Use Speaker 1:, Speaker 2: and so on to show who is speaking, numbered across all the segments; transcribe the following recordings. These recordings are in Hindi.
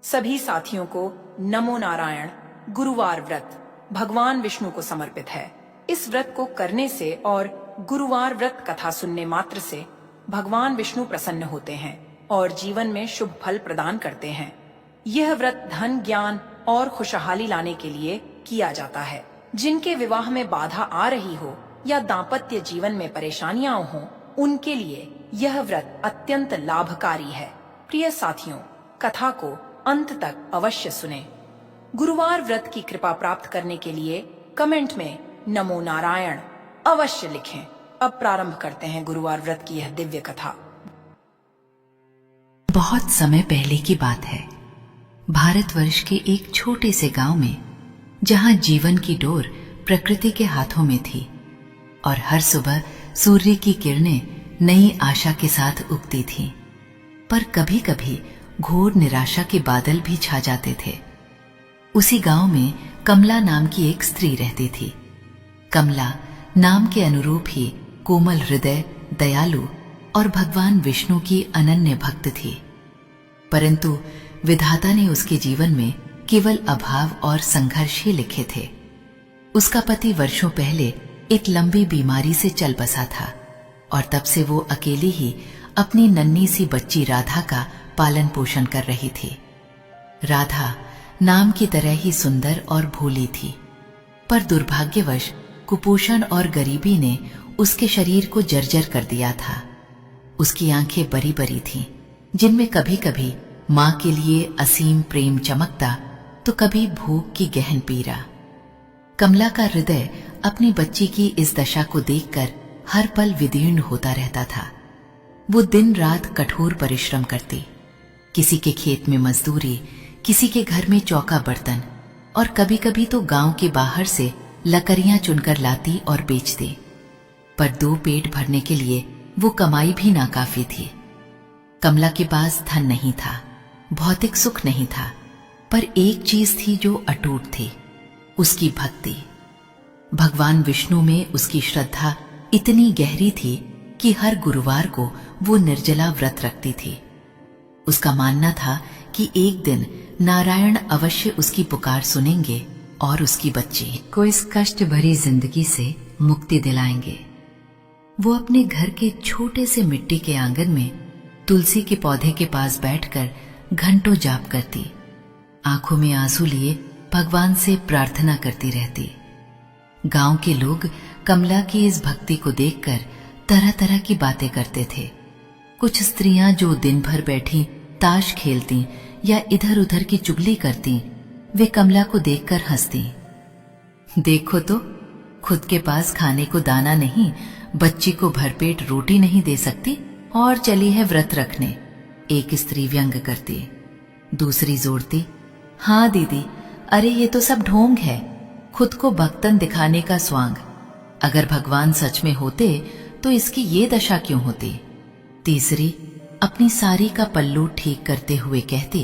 Speaker 1: सभी साथियों को नमो नारायण। गुरुवार व्रत भगवान विष्णु को समर्पित है। इस व्रत को करने से और गुरुवार व्रत कथा सुनने मात्र से भगवान विष्णु प्रसन्न होते हैं और जीवन में शुभ फल प्रदान करते हैं। यह व्रत धन, ज्ञान और खुशहाली लाने के लिए किया जाता है। जिनके विवाह में बाधा आ रही हो या दाम्पत्य जीवन में परेशानियां हों, उनके लिए यह व्रत अत्यंत लाभकारी है। प्रिय साथियों, कथा को अंत तक अवश्य सुनें। गुरुवार व्रत की कृपा प्राप्त करने के लिए कमेंट में नमो नारायण अवश्य लिखें। अब प्रारंभ करते हैं गुरुवार व्रत की यह दिव्य कथा।
Speaker 2: बहुत समय पहले की बात है। भारतवर्ष के एक छोटे से गांव में, जहां जीवन की डोर प्रकृति के हाथों में थी और हर सुबह सूर्य की किरणें नई आशा के साथ उगती थीं, पर कभी कभी घोर निराशा के बादल भी छा जाते थे। उसी गांव में कमला नाम की एक स्त्री रहती थी। कमला नाम के अनुरूप ही कोमल हृदय, दयालु और भगवान विष्णु की अनन्य भक्त थी। परंतु विधाता ने उसके जीवन में केवल अभाव और संघर्ष ही लिखे थे। उसका पति वर्षों पहले एक लंबी बीमारी से चल बसा था और तब से वो अकेली ही अपनी नन्ही सी बच्ची राधा का पालन पोषण कर रही थी। राधा नाम की तरह ही सुंदर और भोली थी, पर दुर्भाग्यवश कुपोषण और गरीबी ने उसके शरीर को जर्जर कर दिया था। उसकी आंखें बड़ी बड़ी थीं, जिनमें कभी कभी मां के लिए असीम प्रेम चमकता तो कभी भूख की गहन पीड़ा। कमला का हृदय अपनी बच्ची की इस दशा को देखकर हर पल विदीर्ण होता रहता था। वो दिन रात कठोर परिश्रम करती, किसी के खेत में मजदूरी, किसी के घर में चौका बर्तन और कभी कभी तो गांव के बाहर से लकड़ियां चुनकर लाती और बेचती। पर दो पेट भरने के लिए वो कमाई भी नाकाफी थी। कमला के पास धन नहीं था, भौतिक सुख नहीं था, पर एक चीज थी जो अटूट थी, उसकी भक्ति। भगवान विष्णु में उसकी श्रद्धा इतनी गहरी थी कि हर गुरुवार को वो निर्जला व्रत रखती थी। उसका मानना था कि एक दिन नारायण अवश्य उसकी पुकार सुनेंगे और उसकी बच्ची को इस कष्ट भरी जिंदगी से मुक्ति दिलाएंगे। वो अपने घर के छोटे से मिट्टी के आंगन में तुलसी के पौधे के पास बैठकर घंटों जाप करती, आंखों में आंसू लिए भगवान से प्रार्थना करती रहती। गांव के लोग कमला की इस भक्ति को देखकर तरह तरह की बातें करते थे। कुछ स्त्रियां जो दिन भर बैठी ताश खेलती या इधर उधर की चुगली करती, वे कमला को देखकर हंसती। देखो तो, खुद के पास खाने को दाना नहीं, बच्ची को भरपेट रोटी नहीं दे सकती और चली है व्रत रखने, एक स्त्री व्यंग करती। दूसरी जोड़ती, हाँ दीदी, अरे ये तो सब ढोंग है, खुद को भक्तन दिखाने का स्वांग। अगर भगवान सच में होते तो इसकी ये दशा क्यों होती। तीसरी अपनी साड़ी का पल्लू ठीक करते हुए कहती,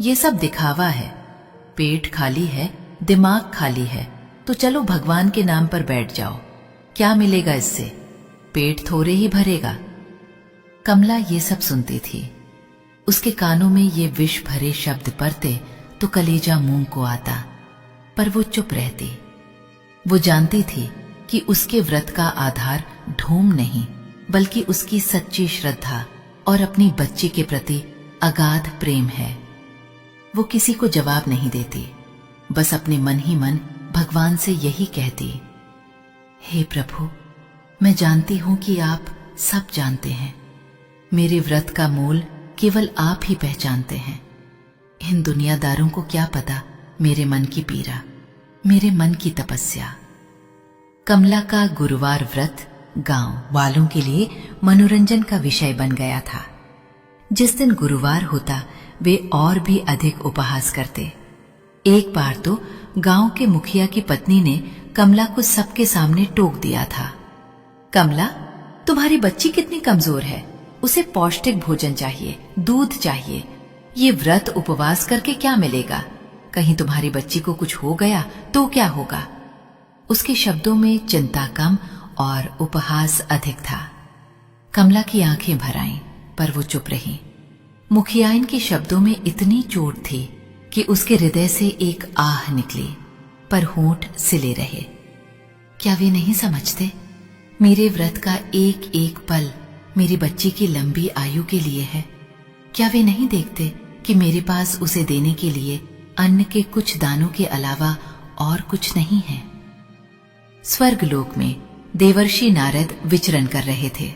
Speaker 2: ये सब दिखावा है, पेट खाली है, दिमाग खाली है, तो चलो भगवान के नाम पर बैठ जाओ, क्या मिलेगा इससे, पेट थोड़े ही भरेगा। कमला ये सब सुनती थी। उसके कानों में ये विष भरे शब्द पड़ते तो कलेजा मुंह को आता, पर वो चुप रहती। वो जानती थी कि उसके व्रत का आधार ढोंग नहीं, बल्कि उसकी सच्ची श्रद्धा और अपनी बच्ची के प्रति अगाध प्रेम है। वो किसी को जवाब नहीं देती, बस अपने मन ही मन भगवान से यही कहती, हे प्रभु, मैं जानती हूं कि आप सब जानते हैं, मेरे व्रत का मूल केवल आप ही पहचानते हैं। इन दुनियादारों को क्या पता मेरे मन की पीड़ा, मेरे मन की तपस्या। कमला का गुरुवार व्रत गांव वालों के लिए मनोरंजन का विषय बन गया था। जिस दिन गुरुवार होता वे और भी अधिक उपहास करते। एक बार तो गांव के मुखिया की पत्नी ने कमला को सबके सामने टोक दिया था, कमला, तुम्हारी बच्ची कितनी कमजोर है, उसे पौष्टिक भोजन चाहिए, दूध चाहिए, ये व्रत उपवास करके क्या मिलेगा, कहीं तुम्हारी बच्ची को कुछ हो गया तो क्या होगा। उसके शब्दों में चिंता कम और उपहास अधिक था। कमला की आंखें भर आईं, पर वो चुप रही। मुखियाइन के शब्दों में इतनी चोट थी कि उसके हृदय से एक आह निकली, पर होंठ सिले रहे। क्या वे नहीं समझते? मेरे व्रत का एक एक पल मेरी बच्ची की लंबी आयु के लिए है। क्या वे नहीं देखते कि मेरे पास उसे देने के लिए अन्न के कुछ दानों के अलावा और कुछ नहीं है? स्वर्गलोक में देवर्षि नारद विचरण कर रहे थे।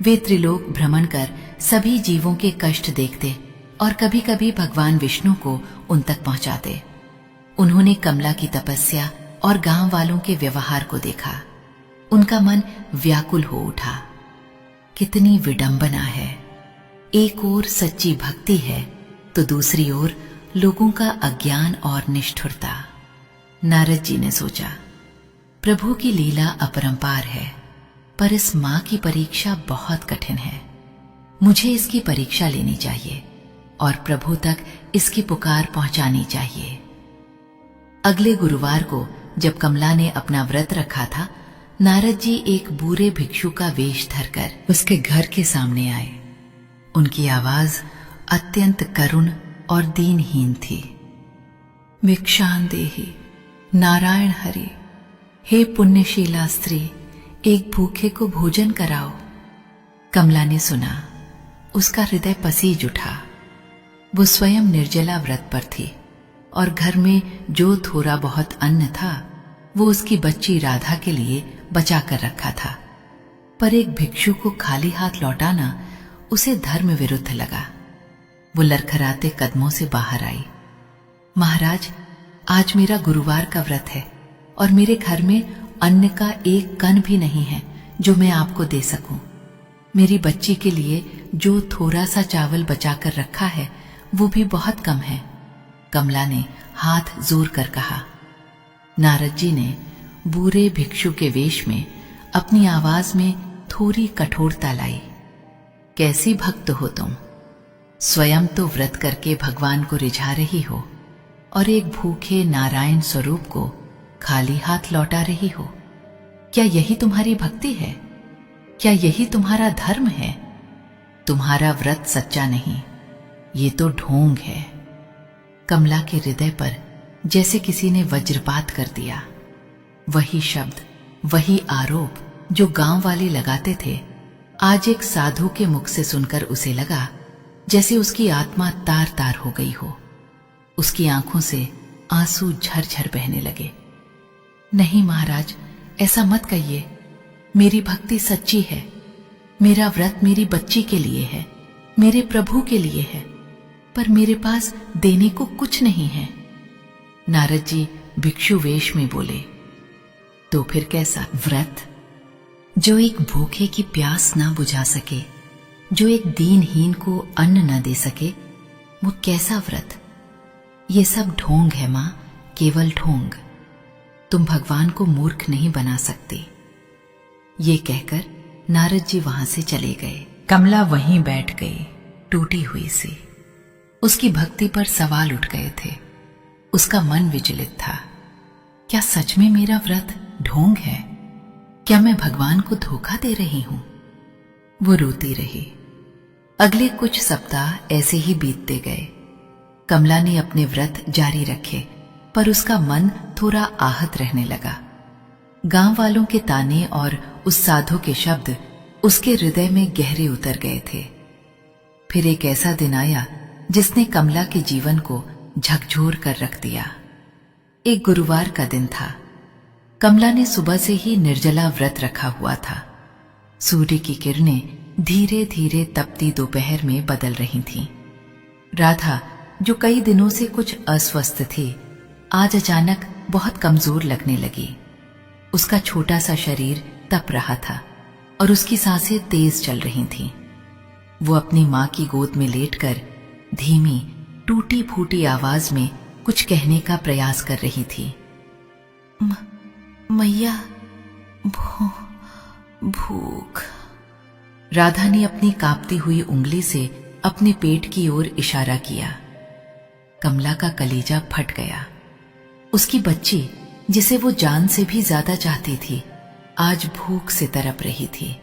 Speaker 2: वे त्रिलोक भ्रमण कर सभी जीवों के कष्ट देखते और कभी कभी भगवान विष्णु को उन तक पहुंचाते। उन्होंने कमला की तपस्या और गांव वालों के व्यवहार को देखा। उनका मन व्याकुल हो उठा। कितनी विडंबना है! एक ओर सच्ची भक्ति है तो दूसरी ओर लोगों का अज्ञान और निष्ठुरता। नारद जी ने सोचा, प्रभु की लीला अपरंपार है, पर इस मां की परीक्षा बहुत कठिन है। मुझे इसकी परीक्षा लेनी चाहिए और प्रभु तक इसकी पुकार पहुंचानी चाहिए। अगले गुरुवार को जब कमला ने अपना व्रत रखा था, नारद जी एक बूढ़े भिक्षु का वेश धरकर उसके घर के सामने आए। उनकी आवाज अत्यंत करुण और दीनहीन थी। भिक्षान देहि नारायण हरि, हे पुण्यशीला स्त्री, एक भूखे को भोजन कराओ। कमला ने सुना, उसका हृदय पसीज उठा। वो स्वयं निर्जला व्रत पर थी और घर में जो थोड़ा बहुत अन्न था वो उसकी बच्ची राधा के लिए बचा कर रखा था, पर एक भिक्षु को खाली हाथ लौटाना उसे धर्म विरुद्ध लगा। वो लड़खड़ाते कदमों से बाहर आई। महाराज, आज मेरा गुरुवार का व्रत है और मेरे घर में अन्न का एक कण भी नहीं है जो मैं आपको दे सकूं। मेरी बच्ची के लिए जो थोड़ा सा चावल बचा कर रखा है वो भी बहुत कम है। कमला ने हाथ जोर कर कहा। नारद जी ने बूढ़े भिक्षु के वेश में अपनी आवाज में थोड़ी कठोरता लाई। कैसी भक्त हो तुम! स्वयं तो व्रत करके भगवान को रिझा रही हो और एक भूखे नारायण स्वरूप को खाली हाथ लौटा रही हो। क्या यही तुम्हारी भक्ति है? क्या यही तुम्हारा धर्म है? तुम्हारा व्रत सच्चा नहीं, ये तो ढोंग है। कमला के हृदय पर जैसे किसी ने वज्रपात कर दिया। वही शब्द, वही आरोप जो गांव वाले लगाते थे, आज एक साधु के मुख से सुनकर उसे लगा जैसे उसकी आत्मा तार तार हो गई हो। उसकी आंखों से आंसू झरझर बहने लगे। नहीं महाराज, ऐसा मत कहिए। मेरी भक्ति सच्ची है। मेरा व्रत मेरी बच्ची के लिए है, मेरे प्रभु के लिए है, पर मेरे पास देने को कुछ नहीं है। नारद जी भिक्षु वेश में बोले, तो फिर कैसा व्रत? जो एक भूखे की प्यास ना बुझा सके, जो एक दीनहीन को अन्न न दे सके, वो कैसा व्रत? ये सब ढोंग है मां, केवल ढोंग। तुम भगवान को मूर्ख नहीं बना सकती। ये कहकर नारद जी वहां से चले गए। कमला वहीं बैठ गई, टूटी हुई सी। उसकी भक्ति पर सवाल उठ गए थे। उसका मन विचलित था। क्या सच में मेरा व्रत ढोंग है? क्या मैं भगवान को धोखा दे रही हूं? वो रोती रही। अगले कुछ सप्ताह ऐसे ही बीतते गए। कमला ने अपने व्रत जारी रखे, पर उसका मन थोड़ा आहत रहने लगा। गांव वालों के ताने और उस साधु के शब्द उसके हृदय में गहरे उतर गए थे। फिर एक ऐसा दिन आया जिसने कमला के जीवन को झकझोर कर रख दिया। एक गुरुवार का दिन था। कमला ने सुबह से ही निर्जला व्रत रखा हुआ था। सूर्य की किरणें धीरे धीरे तपती दोपहर में बदल रही थीं। राधा, जो कई दिनों से कुछ अस्वस्थ थी, आज अचानक बहुत कमजोर लगने लगी। उसका छोटा सा शरीर तप रहा था और उसकी सांसें तेज चल रही थीं। वो अपनी मां की गोद में लेटकर धीमी टूटी फूटी आवाज में कुछ कहने का प्रयास कर रही थी। मैया, भूख। राधा ने अपनी कांपती हुई उंगली से अपने पेट की ओर इशारा किया। कमला का कलेजा फट गया। उसकी बच्ची, जिसे वो जान से भी ज्यादा चाहती थी, आज भूख से तड़प रही थी।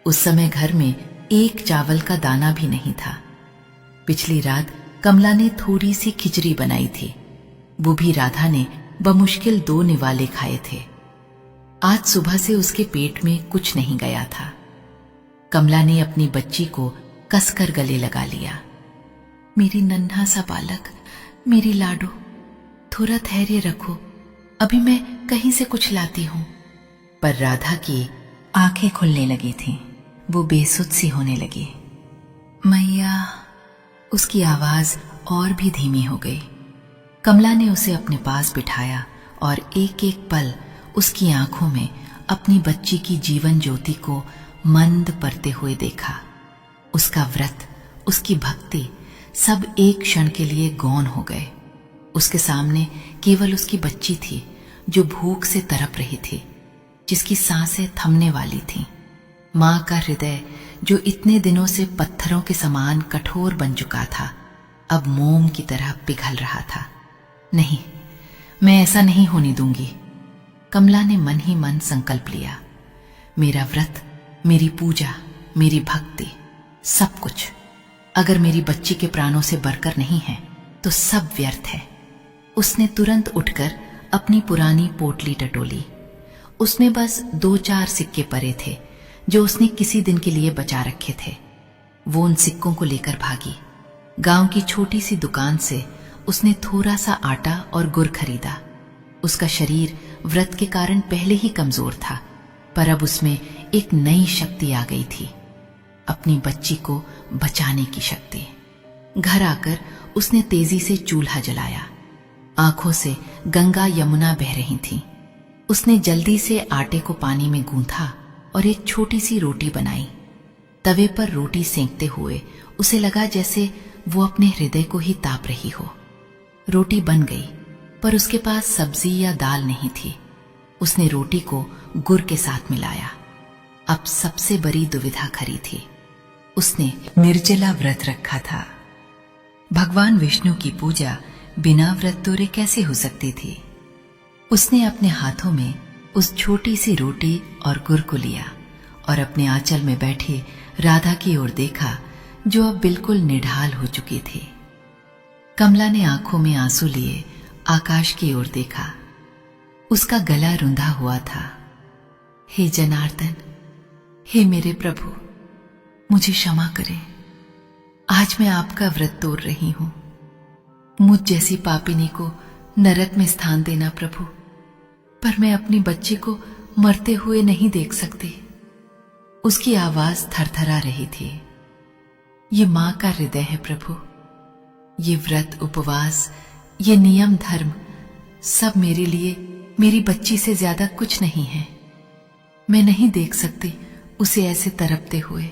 Speaker 2: उस समय घर में एक चावल का दाना भी नहीं था। पिछली रात कमला ने थोड़ी सी खिचड़ी बनाई थी, वो भी राधा ने बमुश्किल 2 निवाले खाए थे। आज सुबह से उसके पेट में कुछ नहीं गया था। कमला ने अपनी बच्ची को कसकर गले लगा लिया। मेरी नन्हा सा बालक, मेरी लाडो, थोड़ा धैर्य रखो, अभी मैं कहीं से कुछ लाती हूं। पर राधा की आंखें खुलने लगी थीं, वो बेसुध सी होने लगी। मैया, उसकी आवाज और भी धीमी हो गई। कमला ने उसे अपने पास बिठाया और एक एक पल उसकी आंखों में अपनी बच्ची की जीवन ज्योति को मंद पड़ते हुए देखा। उसका व्रत, उसकी भक्ति सब एक क्षण के लिए गौण हो गए। उसके सामने केवल उसकी बच्ची थी जो भूख से तड़प रही थी, जिसकी सांसें थमने वाली थीं। मां का हृदय जो इतने दिनों से पत्थरों के समान कठोर बन चुका था, अब मोम की तरह पिघल रहा था। नहीं, मैं ऐसा नहीं होने दूंगी। कमला ने मन ही मन संकल्प लिया। मेरा व्रत, मेरी पूजा, मेरी भक्ति, सब कुछ अगर मेरी बच्ची के प्राणों से बढ़कर नहीं है तो सब व्यर्थ है। उसने तुरंत उठकर अपनी पुरानी पोटली टटोली। उसमें बस 2-4 सिक्के पड़े थे जो उसने किसी दिन के लिए बचा रखे थे। वो उन सिक्कों को लेकर भागी। गांव की छोटी सी दुकान से उसने थोड़ा सा आटा और गुड़ खरीदा। उसका शरीर व्रत के कारण पहले ही कमजोर था, पर अब उसमें एक नई शक्ति आ गई थी, अपनी बच्ची को बचाने की शक्ति। घर आकर उसने तेजी से चूल्हा जलाया। आंखों से गंगा यमुना बह रही थीं। उसने जल्दी से आटे को पानी में गूंथा और एक छोटी सी रोटी बनाई। तवे पर रोटी सेंकते हुए उसे लगा जैसे वो अपने हृदय को ही ताप रही हो। रोटी बन गई, पर उसके पास सब्जी या दाल नहीं थी। उसने रोटी को गुड़ के साथ मिलाया। अब सबसे बड़ी दुविधा खड़ी थी। उसने निर्जला व्रत रखा था। भगवान विष्णु की पूजा बिना व्रत तोड़े कैसे हो सकती थी? उसने अपने हाथों में उस छोटी सी रोटी और गुड़ को लिया और अपने आंचल में बैठी राधा की ओर देखा, जो अब बिल्कुल निढाल हो चुकी थी। कमला ने आंखों में आंसू लिए आकाश की ओर देखा। उसका गला रुंधा हुआ था। हे जनार्दन, हे मेरे प्रभु, मुझे क्षमा करें। आज मैं आपका व्रत तोड़ रही हूं। मुझ जैसी पापिनी को नरक में स्थान देना प्रभु, पर मैं अपनी बच्ची को मरते हुए नहीं देख सकती। उसकी आवाज थरथरा रही थी। ये मां का हृदय है प्रभु। ये व्रत, उपवास, ये नियम धर्म सब मेरे लिए मेरी बच्ची से ज्यादा कुछ नहीं है। मैं नहीं देख सकती उसे ऐसे तड़पते हुए।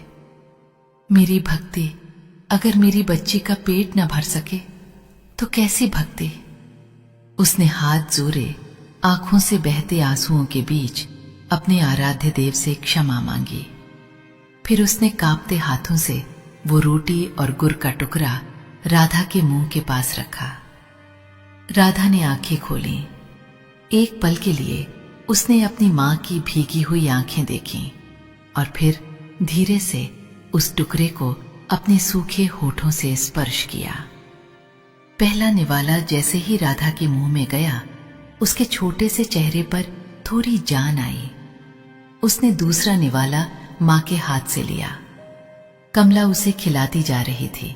Speaker 2: मेरी भक्ति अगर मेरी बच्ची का पेट न भर सके तो कैसी भक्ति? उसने हाथ जोड़े, आंखों से बहते आंसुओं के बीच अपने आराध्य देव से क्षमा मांगी। फिर उसने कांपते हाथों से वो रोटी और गुड़ का टुकड़ा राधा के मुंह के पास रखा। राधा ने आंखें खोली। एक पल के लिए उसने अपनी मां की भीगी हुई आंखें देखीं और फिर धीरे से उस टुकड़े को अपने सूखे होठों से स्पर्श किया। पहला निवाला जैसे ही राधा के मुंह में गया, उसके छोटे से चेहरे पर थोड़ी जान आई। उसने दूसरा निवाला मां के हाथ से लिया। कमला उसे खिलाती जा रही थी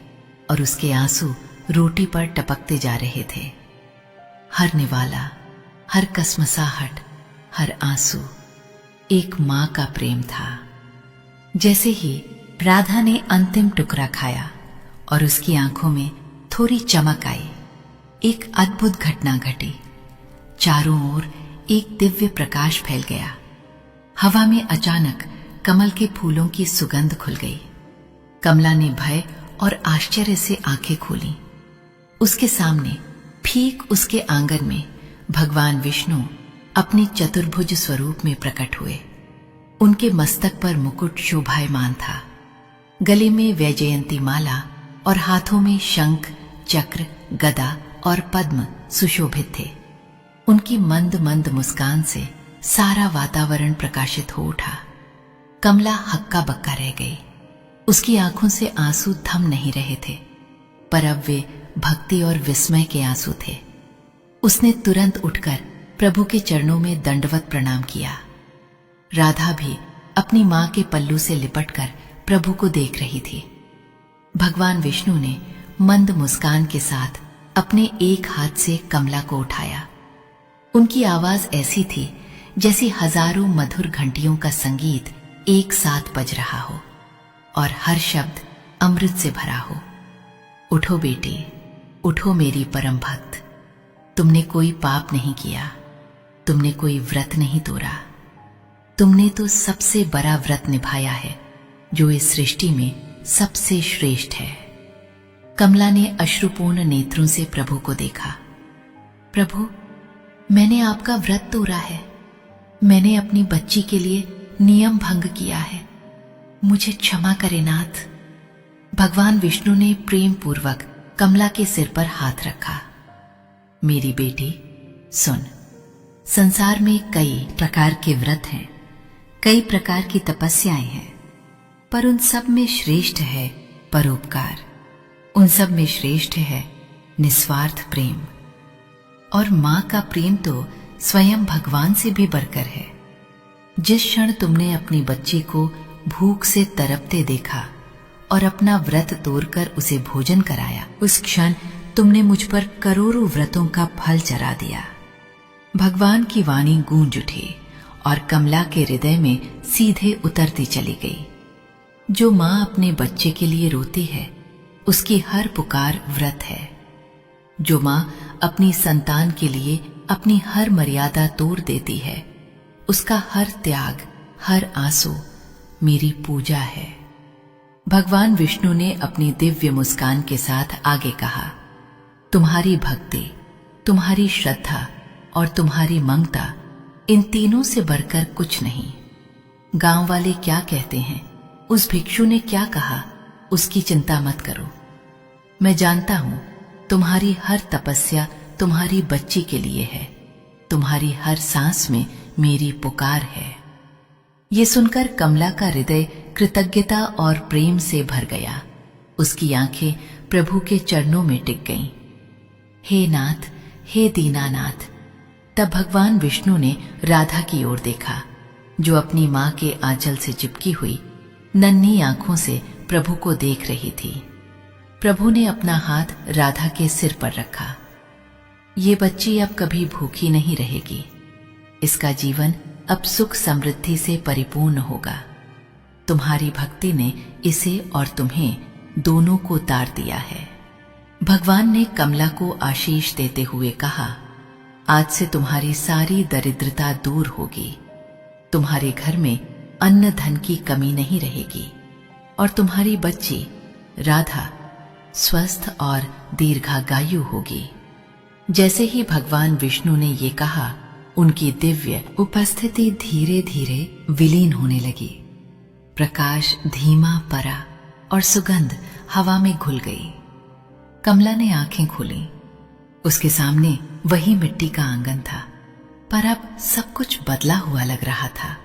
Speaker 2: और उसके आंसू रोटी पर टपकते जा रहे थे। हर निवाला, हर कसमसाहट, हर आंसू एक मां का प्रेम था। जैसे ही राधा ने अंतिम टुकड़ा खाया और उसकी आंखों में थोड़ी चमक आई, एक अद्भुत घटना घटी। चारों ओर एक दिव्य प्रकाश फैल गया। हवा में अचानक कमल के फूलों की सुगंध खुल गई। कमला ने भय और आश्चर्य से आंखें खोली। उसके सामने ठीक उसके आंगन में भगवान विष्णु अपनी चतुर्भुज स्वरूप में प्रकट हुए। उनके मस्तक पर मुकुट शोभायमान था। गले में वैजयंती माला और हाथों में शंख, चक्र, गदा और पद्म सुशोभित थे। उनकी मंद मंद मुस्कान से सारा वातावरण प्रकाशित हो उठा। कमला हक्का बक्का रह गई। उसकी आंखों से आंसू थम नहीं रहे थे। पर अब वे भक्ति और विस्मय के आंसू थे। उसने तुरंत उठकर प्रभु के चरणों में दंडवत प्रणाम किया। राधा भी अपनी मां के पल्लू से लिपटकर प्रभु को देख रही थी। भगवान विष्णु ने मंद मुस्कान के साथ अपने एक हाथ से कमला को उठाया। उनकी आवाज ऐसी थी जैसी हजारों मधुर घंटियों का संगीत एक साथ बज रहा हो और हर शब्द अमृत से भरा हो। उठो बेटी, उठो मेरी परम भक्त। तुमने कोई पाप नहीं किया, तुमने कोई व्रत नहीं तोड़ा। तुमने तो सबसे बड़ा व्रत निभाया है जो इस सृष्टि में सबसे श्रेष्ठ है। कमला ने अश्रुपूर्ण नेत्रों से प्रभु को देखा। प्रभु, मैंने आपका व्रत तोड़ा है। मैंने अपनी बच्ची के लिए नियम भंग किया है। मुझे क्षमा करे नाथ। भगवान विष्णु ने प्रेम पूर्वक कमला के सिर पर हाथ रखा। मेरी बेटी सुन, संसार में कई प्रकार के व्रत हैं, कई प्रकार की तपस्याएं हैं, पर उन सब में श्रेष्ठ है परोपकार। उन सब में श्रेष्ठ है निस्वार्थ प्रेम। और मां का प्रेम तो स्वयं भगवान से भी बढ़कर है। जिस क्षण तुमने अपनी बच्ची को भूख से तड़पते देखा और अपना व्रत तोड़कर उसे भोजन कराया, उस क्षण तुमने मुझ पर करोड़ों व्रतों का फल चढ़ा दिया। भगवान की वाणी गूंज उठी और कमला के हृदय में सीधे उतरती चली गई। जो मां अपने बच्चे के लिए रोती है, उसकी हर पुकार व्रत है। जो मां अपनी संतान के लिए अपनी हर मर्यादा तोड़ देती है, उसका हर त्याग, हर आंसू मेरी पूजा है। भगवान विष्णु ने अपनी दिव्य मुस्कान के साथ आगे कहा, तुम्हारी भक्ति, तुम्हारी श्रद्धा और तुम्हारी ममता, इन तीनों से बढ़कर कुछ नहीं। गांव वाले क्या कहते हैं, उस भिक्षु ने क्या कहा, उसकी चिंता मत करो। मैं जानता हूं तुम्हारी हर तपस्या तुम्हारी बच्ची के लिए है। तुम्हारी हर सांस में मेरी पुकार है। ये सुनकर कमला का हृदय कृतज्ञता और प्रेम से भर गया। उसकी आंखें प्रभु के चरणों में टिक गईं। हे नाथ, हे दीनानाथ। तब भगवान विष्णु ने राधा की ओर देखा, जो अपनी मां के आंचल से चिपकी हुई नन्ही आंखों से प्रभु को देख रही थी। प्रभु ने अपना हाथ राधा के सिर पर रखा। ये बच्ची अब कभी भूखी नहीं रहेगी। इसका जीवन अब सुख समृद्धि से परिपूर्ण होगा। तुम्हारी भक्ति ने इसे और तुम्हें दोनों को तार दिया है। भगवान ने कमला को आशीष देते हुए कहा, आज से तुम्हारी सारी दरिद्रता दूर होगी। तुम्हारे घर में अन्न धन की कमी नहीं रहेगी और तुम्हारी बच्ची राधा स्वस्थ और दीर्घायु होगी। जैसे ही भगवान विष्णु ने ये कहा, उनकी दिव्य उपस्थिति धीरे धीरे विलीन होने लगी। प्रकाश धीमा पड़ा और सुगंध हवा में घुल गई। कमला ने आंखें खोली। उसके सामने वही मिट्टी का आंगन था, पर अब सब कुछ बदला हुआ लग रहा था।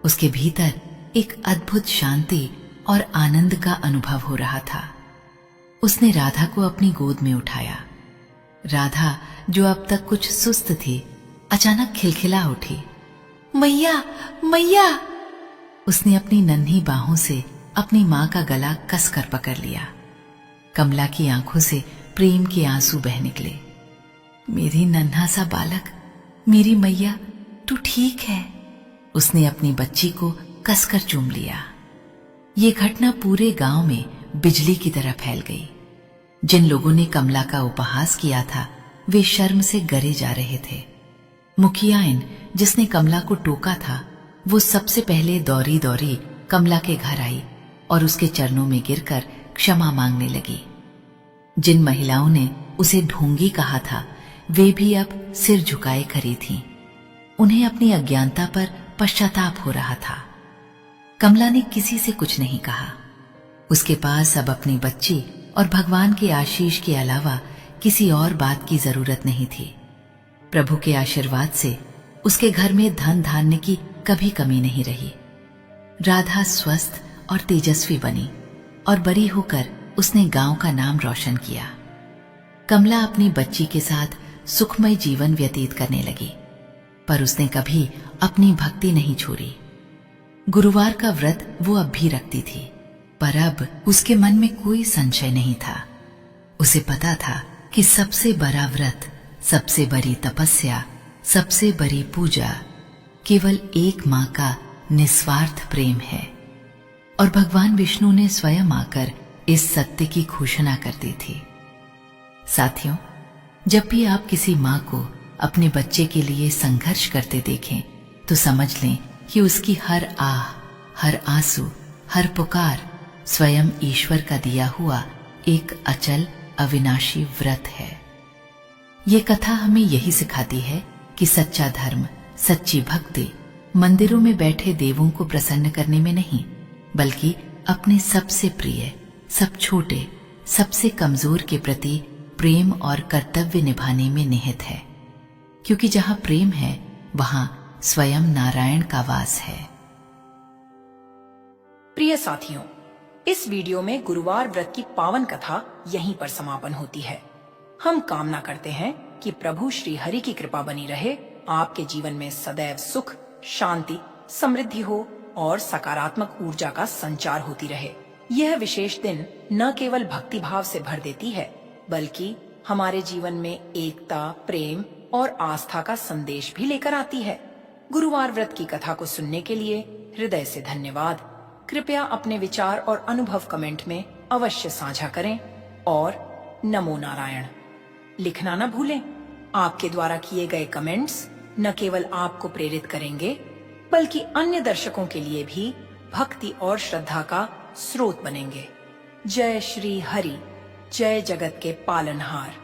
Speaker 2: उसके भीतर एक अद्भुत शांति और आनंद का अनुभव हो रहा था। उसने राधा को अपनी गोद में उठाया। राधा, जो अब तक कुछ सुस्त थी, अचानक खिलखिला उठी। मैया, मैया! उसने अपनी नन्ही बाहों से अपनी मां का गला कसकर पकड़ लिया। कमला की आंखों से प्रेम के आंसू बह निकले। मेरी नन्हा सा बालक, मेरी मैया, तू ठीक है? उसने अपनी बच्ची को कसकर चूम लिया। ये घटना पूरे गांव में बिजली की तरह फैल गई। जिन लोगों ने कमला का उपहास किया था, वे शर्म से गरे जा रहे थे। मुखियाइन, जिसने कमला को टोका था, वो सबसे पहले दौड़ी दौड़ी कमला के घर आई और उसके चरणों में गिरकर क्षमा मांगने लगी। जिन महिलाओं ने उसे ढोंगी कहा था, वे भी अब सिर झुकाए खड़ी थीं। उन्हें अपनी अज्ञानता पर पश्चाताप हो रहा था। कमला ने किसी से कुछ नहीं कहा। उसके पास अब अपनी बच्ची और भगवान के आशीष के अलावा किसी और बात की जरूरत नहीं थी। प्रभु के आशीर्वाद से उसके घर में धन धान्य की कभी कमी नहीं रही। राधा स्वस्थ और तेजस्वी बनी और बड़ी होकर उसने गांव का नाम रोशन किया। कमला अपनी बच्ची के साथ सुखमय जीवन व्यतीत करने लगी, पर उसने कभी अपनी भक्ति नहीं छोड़ी। गुरुवार का व्रत वो अब भी रखती थी, पर अब उसके मन में कोई संशय नहीं था। उसे पता था कि सबसे बड़ा व्रत, सबसे बड़ी तपस्या, सबसे बड़ी पूजा केवल एक मां का निस्वार्थ प्रेम है, और भगवान विष्णु ने स्वयं आकर इस सत्य की घोषणा कर दी थी। साथियों, जब भी आप किसी मां को अपने बच्चे के लिए संघर्ष करते देखें तो समझ लें कि उसकी हर आह, हर आंसू, हर पुकार स्वयं ईश्वर का दिया हुआ एक अचल अविनाशी व्रत है। ये कथा हमें यही सिखाती है कि सच्चा धर्म, सच्ची भक्ति मंदिरों में बैठे देवों को प्रसन्न करने में नहीं, बल्कि अपने सबसे प्रिय, सब छोटे, सबसे कमजोर के प्रति प्रेम और कर्तव्य निभाने में निहित है। क्योंकि जहां प्रेम है वहां स्वयं नारायण का वास है।
Speaker 1: प्रिय साथियों, इस वीडियो में गुरुवार व्रत की पावन कथा यहीं पर समापन होती है। हम कामना करते हैं कि प्रभु श्री हरि की कृपा बनी रहे, आपके जीवन में सदैव सुख, शांति, समृद्धि हो और सकारात्मक ऊर्जा का संचार होती रहे। यह विशेष दिन न केवल भक्ति भाव से भर देती है, बल्कि हमारे जीवन में एकता, प्रेम और आस्था का संदेश भी लेकर आती है। गुरुवार व्रत की कथा को सुनने के लिए हृदय से धन्यवाद। कृपया अपने विचार और अनुभव कमेंट में अवश्य साझा करें और नमो नारायण लिखना न भूलें। आपके द्वारा किए गए कमेंट्स न केवल आपको प्रेरित करेंगे, बल्कि अन्य दर्शकों के लिए भी भक्ति और श्रद्धा का स्रोत बनेंगे। जय श्री हरि, जय जगत के पालनहार।